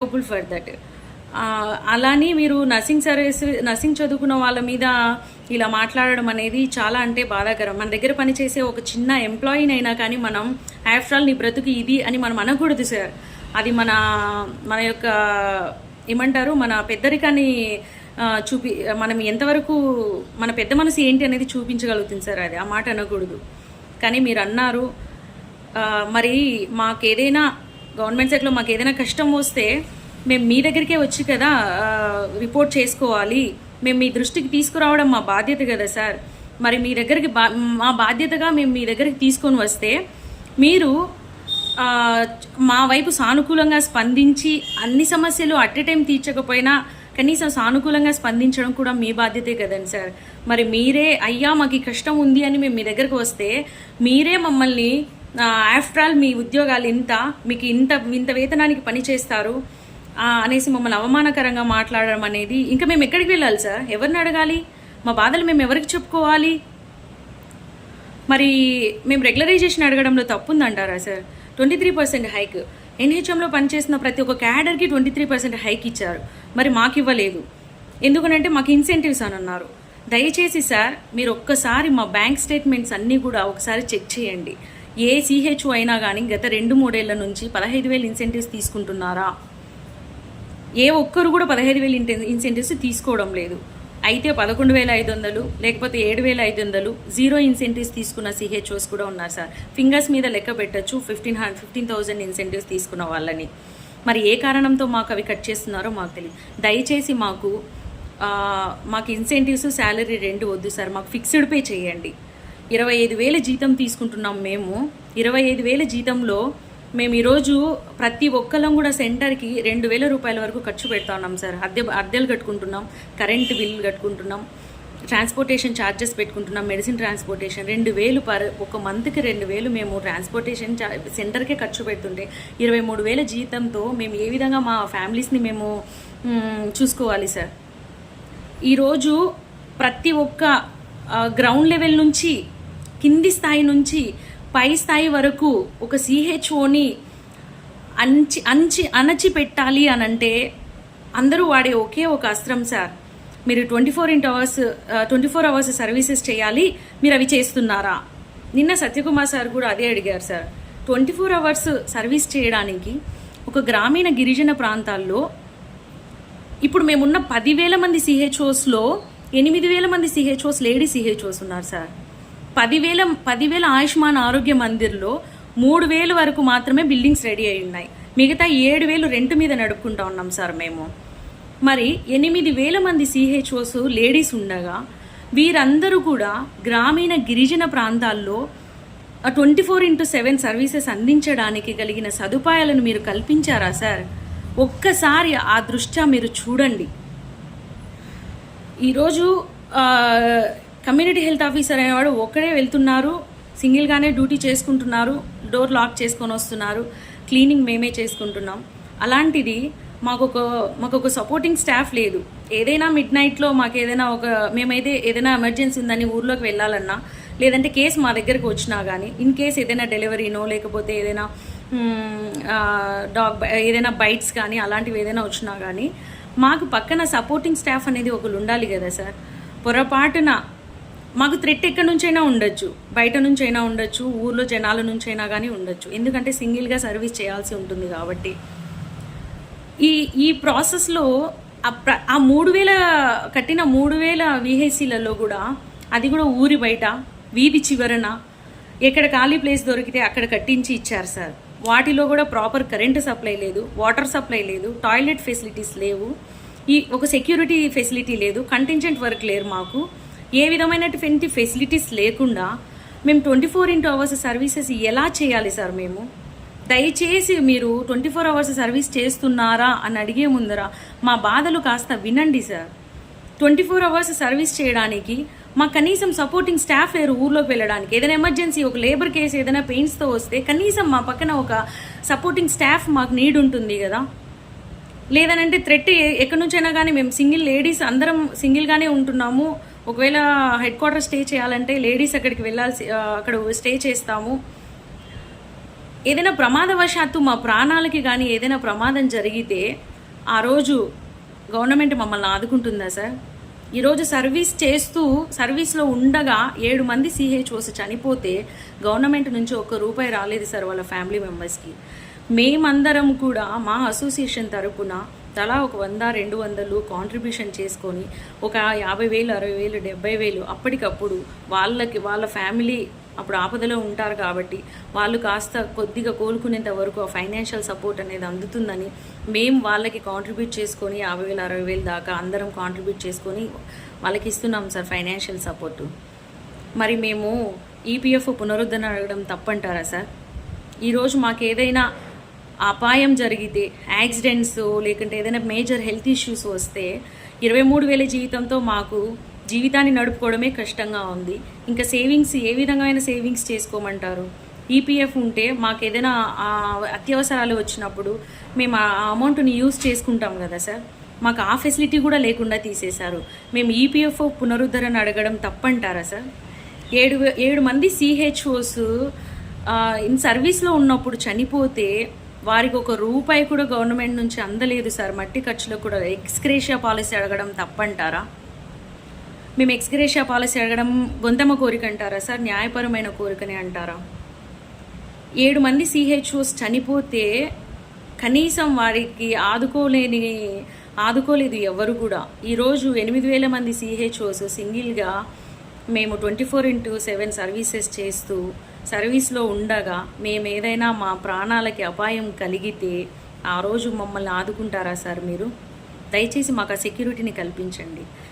Capable for that. అలాని మీరు nursing చదువుకున్న వాళ్ళ మీద ఇలా మాట్లాడడం అనేది చాలా అంటే బాధాకరం. మన దగ్గర పనిచేసే ఒక చిన్న ఎంప్లాయీనైనా కానీ మనం ఆఫ్టర్ ఆల్ నీ బ్రతుకు ఇది అని మనం అనకూడదు సార్. అది మన యొక్క ఏమంటారు, మన పెద్దరికాన్ని మనం ఎంతవరకు మన పెద్ద మనసు ఏంటి అనేది చూపించగలుగుతుంది సార్. అది ఆ మాట అనకూడదు. కానీ మీరు అన్నారు. మరి మాకేదైనా గవర్నమెంట్ సెక్టర్లో మాకు ఏదైనా కష్టం వస్తే మేము మీ దగ్గరికే వచ్చి కదా రిపోర్ట్ చేసుకోవాలి, మేము మీ దృష్టికి తీసుకురావడం మా బాధ్యత కదా సార్. మరి మీ దగ్గరికి మా బాధ్యతగా మేము మీ దగ్గరికి తీసుకొని వస్తే మీరు మా వైపు సానుకూలంగా స్పందించి అన్ని సమస్యలు అట్ ఎ టైం తీర్చకపోయినా కనీసం సానుకూలంగా స్పందించడం కూడా మీ బాధ్యతే కదండి సార్. మరి మీరే అయ్యా మాకు ఈ కష్టం ఉంది అని మేము మీ దగ్గరకు వస్తే మీరే మమ్మల్ని ఆఫ్టర్ ఆల్ మీ ఉద్యోగాలు మీకు ఇంత వేతనానికి పని చేస్తారు అనేసి మమ్మల్ని అవమానకరంగా మాట్లాడడం అనేది, ఇంకా మేము ఎక్కడికి వెళ్ళాలి సార్? ఎవరిని అడగాలి? మా బాధలు మేము ఎవరికి చెప్పుకోవాలి? మరి మేము రెగ్యులరైజేషన్ అడగడంలో తప్పు ఉందంటారా సార్? 23% హైక్, ఎన్హెచ్ఎంలో పనిచేసిన ప్రతి ఒక్క క్యాడర్కి 23% హైక్ ఇచ్చారు. మరి మాకు ఇవ్వలేదు ఎందుకనంటే మాకు ఇన్సెంటివ్స్ అని అన్నారు. దయచేసి సార్ మీరు ఒక్కసారి మా బ్యాంక్ స్టేట్మెంట్స్ అన్నీ కూడా ఒకసారి చెక్ చేయండి. ఏ సిహెచ్ఓ అయినా కానీ గత 2-3 ఏళ్ల నుంచి 15,000 ఇన్సెంటివ్స్ తీసుకుంటున్నారా? ఏ ఒక్కరు కూడా 15,000 ఇన్సెంటివ్స్ తీసుకోవడం లేదు. అయితే 11,500 లేకపోతే 7,500 జీరో ఇన్సెంటివ్స్ తీసుకున్న సిహెచ్ఓస్ కూడా ఉన్నారు సార్. ఫింగర్స్ మీద లెక్క పెట్టచ్చు 15,000 ఇన్సెంటివ్స్ తీసుకున్న వాళ్ళని. మరి ఏ కారణంతో మాకు అవి కట్ చేస్తున్నారో మాకు తెలియదు. దయచేసి మాకు ఇన్సెంటివ్స్ శాలరీ 2 వద్దు సార్. మాకు ఫిక్స్డ్ పే చేయండి. 25,000 జీతం తీసుకుంటున్నాం మేము. 25,000 జీతంలో మేము ఈరోజు ప్రతి ఒక్కళ్ళం కూడా సెంటర్కి 2,000 రూపాయల వరకు ఖర్చు పెడతా ఉన్నాం సార్. అద్దెలు కట్టుకుంటున్నాం, కరెంట్ బిల్ కట్టుకుంటున్నాం, ట్రాన్స్పోర్టేషన్ ఛార్జెస్ పెట్టుకుంటున్నాం, మెడిసిన్ ట్రాన్స్పోర్టేషన్ 2,000 ఒక మంత్కి 2,000 మేము ట్రాన్స్పోర్టేషన్ సెంటర్కే ఖర్చు పెడుతుంటే 23,000 జీతంతో మేము ఏ విధంగా మా ఫ్యామిలీస్ని మేము చూసుకోవాలి సార్? ఈరోజు ప్రతి ఒక్క గ్రౌండ్ లెవెల్ నుంచి కింది స్థాయి నుంచి పై స్థాయి వరకు ఒక సిహెచ్ఓని అణచి పెట్టాలి అనంటే అందరూ వాడే ఒకే ఒక అస్త్రం సార్. మీరు 24 అవర్స్ సర్వీసెస్ చేయాలి, మీరు అవి చేస్తున్నారా? నిన్న సత్యకుమార్ సార్ కూడా అదే అడిగారు సార్. 24 అవర్స్ సర్వీస్ చేయడానికి ఒక గ్రామీణ గిరిజన ప్రాంతాల్లో ఇప్పుడు మేమున్న 10,000 మంది సిహెచ్ఓస్లో 8,000 మంది సిహెచ్ఓస్ లేడీ సిహెచ్ఓస్ ఉన్నారు సార్. 10,000 ఆయుష్మాన్ ఆరోగ్య మందిర్లో 3,000 వరకు మాత్రమే బిల్డింగ్స్ రెడీ అయి ఉన్నాయి. మిగతా 7,000 రెంట్ మీద నడుపుకుంటా ఉన్నాం సార్ మేము. మరి 8,000 మంది సిహెచ్ఓస్ లేడీస్ ఉండగా వీరందరూ కూడా గ్రామీణ గిరిజన ప్రాంతాల్లో 24/7 సర్వీసెస్ అందించడానికి కలిగిన సదుపాయాలను మీరు కల్పించారా సార్? ఒక్కసారి ఆ దృష్ట్యా మీరు చూడండి. ఈరోజు కమ్యూనిటీ హెల్త్ ఆఫీసర్ అనేవాడు ఒక్కడే వెళ్తున్నారు, సింగిల్గానే డ్యూటీ చేసుకుంటున్నారు, డోర్ లాక్ చేసుకొని వస్తున్నారు, క్లీనింగ్ మేమే చేసుకుంటున్నాం. అలాంటిది మాకు ఒక సపోర్టింగ్ స్టాఫ్ లేదు. ఏదైనా మిడ్ నైట్లో మేమైతే ఏదైనా ఎమర్జెన్సీ ఉందని ఊర్లోకి వెళ్ళాలన్నా, లేదంటే కేసు మా దగ్గరకు వచ్చినా కానీ, ఇన్ కేస్ ఏదైనా డెలివరీనో లేకపోతే ఏదైనా బైట్స్ కానీ అలాంటివి ఏదైనా వచ్చినా కానీ మాకు పక్కన సపోర్టింగ్ స్టాఫ్ అనేది ఒకరు ఉండాలి కదా సార్. పొరపాటున మాకు థ్రెట్ ఎక్కడి నుంచైనా ఉండొచ్చు, బయట నుంచైనా ఉండొచ్చు, ఊర్లో జనాల నుంచైనా కానీ ఉండొచ్చు. ఎందుకంటే సింగిల్గా సర్వీస్ చేయాల్సి ఉంటుంది కాబట్టి. ఈ ప్రాసెస్లో ఆ 3,000 కట్టిన 3,000 విహెచ్సిలలో కూడా అది కూడా ఊరి బయట వీధి చివరన ఎక్కడ ఖాళీ ప్లేస్ దొరికితే అక్కడ కట్టించి ఇచ్చారు సార్. వాటిలో కూడా ప్రాపర్ కరెంటు సప్లై లేదు, వాటర్ సప్లై లేదు, టాయిలెట్ ఫెసిలిటీస్ లేవు, ఒక సెక్యూరిటీ ఫెసిలిటీ లేదు, కంటింజెంట్ వర్క్ లేరు. మాకు ఏ విధమైనటువంటి ఫెసిలిటీస్ లేకుండా మేము 24 అవర్స్ సర్వీసెస్ ఎలా చేయాలి సార్? మేము దయచేసి మీరు 24 అవర్స్ సర్వీస్ చేస్తున్నారా అని అడిగే ముందర మా బాధలు కాస్త వినండి సార్. 24 అవర్స్ సర్వీస్ చేయడానికి మాకు కనీసం సపోర్టింగ్ స్టాఫ్ లేరు. ఊర్లోకి వెళ్ళడానికి ఏదైనా ఎమర్జెన్సీ, ఒక లేబర్ కేసు ఏదైనా పెయిన్స్తో వస్తే కనీసం మా పక్కన ఒక సపోర్టింగ్ స్టాఫ్ మాకు నీడ్ ఉంటుంది కదా. లేదనంటే థ్రెట్ ఎక్కడి నుంచైనా కానీ మేము లేడీస్ అందరం సింగిల్గానే ఉంటున్నాము. ఒకవేళ హెడ్ క్వార్టర్ స్టే చేయాలంటే లేడీస్ అక్కడికి అక్కడ స్టే చేస్తాము. ఏదైనా ప్రమాదవశాత్తు మా ప్రాణాలకి కానీ ఏదైనా ప్రమాదం జరిగితే ఆ రోజు గవర్నమెంట్ మమ్మల్ని ఆదుకుంటుందా సార్? ఈరోజు సర్వీస్ చేస్తూ సర్వీస్లో ఉండగా 7 మంది సిహెచ్ఓస్ చనిపోతే గవర్నమెంట్ నుంచి ఒక్క రూపాయి రాలేదు సార్ వాళ్ళ ఫ్యామిలీ మెంబర్స్కి. మేమందరం కూడా మా అసోసియేషన్ తరపున తలా ఒక 100-200 కాంట్రిబ్యూషన్ చేసుకొని ఒక 50,000, 60,000, 70,000 అప్పటికప్పుడు వాళ్ళ ఫ్యామిలీ అప్పుడు ఆపదలో ఉంటారు కాబట్టి వాళ్ళు కాస్త కొద్దిగా కోలుకునేంత వరకు ఆ ఫైనాన్షియల్ సపోర్ట్ అనేది అందుతుందని మేము వాళ్ళకి కాంట్రిబ్యూట్ చేసుకొని 50,000, 60,000 దాకా అందరం కాంట్రిబ్యూట్ చేసుకొని వాళ్ళకి ఇస్తున్నాం సార్ ఫైనాన్షియల్ సపోర్టు. మరి మేము ఈపీఎఫ్ పునరుద్ధరణ అడగడం తప్పంటారా సార్? ఈరోజు మాకు ఏదైనా అపాయం జరిగితే, యాక్సిడెంట్స్ లేకుంటే ఏదైనా మేజర్ హెల్త్ ఇష్యూస్ వస్తే 23,000 జీవితంతో మాకు జీవితాన్ని నడుపుకోవడమే కష్టంగా ఉంది. ఇంకా సేవింగ్స్ ఏ విధమైన సేవింగ్స్ చేసుకోమంటారు? ఈపీఎఫ్ ఉంటే మాకు ఏదైనా అత్యవసరాలు వచ్చినప్పుడు మేము ఆ అమౌంట్ని యూజ్ చేసుకుంటాం కదా సార్. మాకు ఆ ఫెసిలిటీ కూడా లేకుండా తీసేశారు. మేము ఈపీఎఫ్ పునరుద్ధరణ అడగడం తప్పంటారా సార్? 7 మంది సిహెచ్ఓస్ ఇన్ సర్వీస్లో ఉన్నప్పుడు చనిపోతే వారికి ఒక రూపాయి కూడా గవర్నమెంట్ నుంచి అందలేదు సార్. మట్టి ఖర్చులకు కూడా ఎక్స్గ్రేషియా పాలసీ అడగడం తప్పంటారా? మేము ఎక్స్గ్రేషియా పాలసీ అడగడం గొంతమ్మ కోరిక అంటారా సార్? న్యాయపరమైన కోరికనే అంటారా? 7 మంది సిహెచ్ఓస్ చనిపోతే కనీసం వారికి ఆదుకోలేదు ఎవరు కూడా. ఈరోజు 8,000 మంది సిహెచ్ఓస్ సింగిల్గా మేము 24/7 సర్వీసెస్ చేస్తూ సర్వీస్లో ఉండగా మేము ఏదైనా మా ప్రాణాలకి అపాయం కలిగితే ఆ రోజు మమ్మల్ని ఆదుకుంటారా సార్ మీరు? దయచేసి మాకు ఆ సెక్యూరిటీని కల్పించండి.